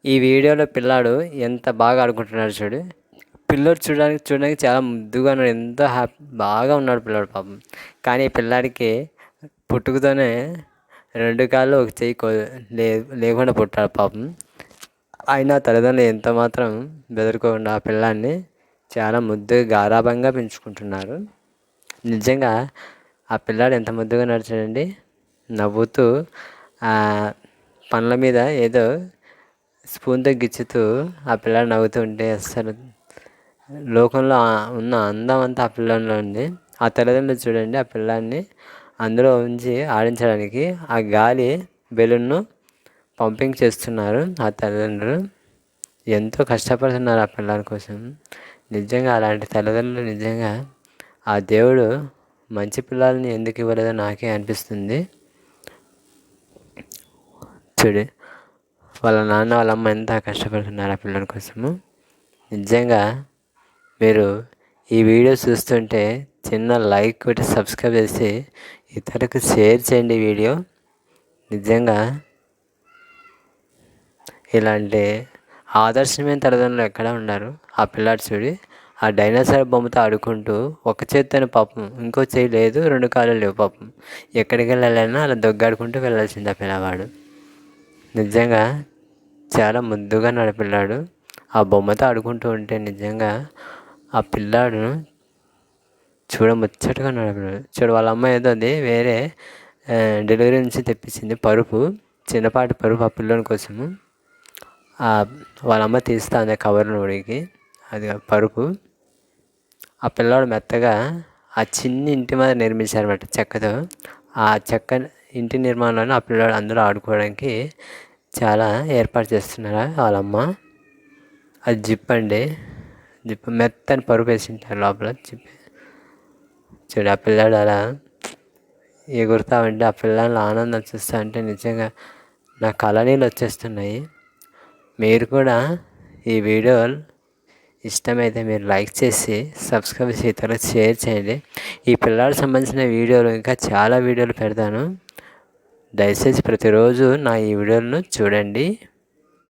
ఈ వీడియోలో పిల్లాడు ఎంత బాగా ఆడుకుంటున్నాడు చూడు. పిల్లోడు చూడడానికి చాలా ముద్దుగా ఉన్నాడు. ఎంతో బాగా ఉన్నాడు పిల్లాడు పాపం. కానీ ఈ పిల్లాడికి పుట్టుకతోనే 2 కాళ్ళు ఒక చెయ్యి లేకుండా పుట్టాడు పాపం. అయినా తల్లిదండ్రులు ఎంత మాత్రం బెదరుకోకుండా ఆ పిల్లాడిని చాలా ముద్దుగా గారాబంగా పెంచుకుంటున్నారు. నిజంగా ఆ పిల్లాడు ఎంత ముద్దుగా నడిచాడండి. నవ్వుతూ పండ్ల మీద ఏదో స్పూన్తో గిచ్చుతూ ఆ పిల్లాడు నవ్వుతూ ఉంటే అసలు లోకంలో ఉన్న అందం అంతా ఆ పిల్లాడిలో ఉంది. ఆ తల్లిదండ్రులు చూడండి ఆ పిల్లాడిని అందులో ఉంచి ఆడించడానికి ఆ గాలి బెలూన్ను పంపింగ్ చేస్తున్నారు. ఆ తల్లిదండ్రులు ఎంతో కష్టపడుతున్నారు ఆ పిల్లాడి కోసం. నిజంగా అలాంటి తల్లిదండ్రులు నిజంగా ఆ దేవుడు మంచి పిల్లల్ని ఎందుకు ఇవ్వలేదో నాకే అనిపిస్తుంది. చూడు వాళ్ళ నాన్న వాళ్ళ అమ్మ ఎంత కష్టపడుతున్నారు ఆ పిల్లల కోసము. నిజంగా మీరు ఈ వీడియో చూస్తుంటే చిన్న లైక్ కొట్టి సబ్స్క్రైబ్ చేసి ఇతరులకు షేర్ చేయండి వీడియో. నిజంగా ఇలాంటి ఆదర్శమైన తల్లిదండ్రులు ఎక్కడ ఉన్నారు. ఆ పిల్లాడు చూడి ఆ డైనోసార్ బొమ్మతో ఆడుకుంటూ ఒక చేత్తోనే పాపం, ఇంకో చేయి లేదు, 2 కాళ్ళు లేవు పాపం. ఎక్కడికి వెళ్ళాలన్నా అలా దొగ్గాడుకుంటూ వెళ్ళాల్సింది ఆ పిల్లవాడు. నిజంగా చాలా ముద్దుగా పిల్లాడు. ఆ బొమ్మతో ఆడుకుంటూ ఉంటే నిజంగా ఆ పిల్లాడు ముచ్చటగా పిల్లాడు. చూడు వాళ్ళ అమ్మ ఏదో అది వేరే డెలివరీ నుంచి తెప్పించింది పరుపు, చిన్నపాటి పరుపు ఆ పిల్లోని కోసము. వాళ్ళ అమ్మ తీస్తుంది కవర్ను ఉడికి, అది పరుపు. ఆ పిల్లాడు మెత్తగా ఆ చిన్ని ఇంటి మీద నిర్మించారన్నమాట చెక్కతో. ఆ చెక్క ఇంటి నిర్మాణంలో ఆ పిల్లాడు అందులో ఆడుకోవడానికి చాలా ఏర్పాటు చేస్తున్నారు వాళ్ళమ్మ. అది జిప్ అండి, జిప్ మెత్తని పరుపు వేసింటారు లోపల జిప్. చూడు ఆ పిల్లాడు అలా ఎగురుతూ ఉంటే ఆ పిల్లల ఆనందం చూస్తూ ఉంటే నిజంగా నా కళ్ళనీళ్ళు వచ్చేస్తున్నాయి. మీరు కూడా ఈ వీడియో ఇష్టమైతే మీరు లైక్ చేసి సబ్స్క్రైబ్ చేసి ఇతరులకు షేర్ చేయండి. ఈ పిల్లాడికి సంబంధించిన వీడియోలు ఇంకా చాలా వీడియోలు పెడతాను. దయచేసి ప్రతిరోజు నా ఈ వీడియోలను చూడండి.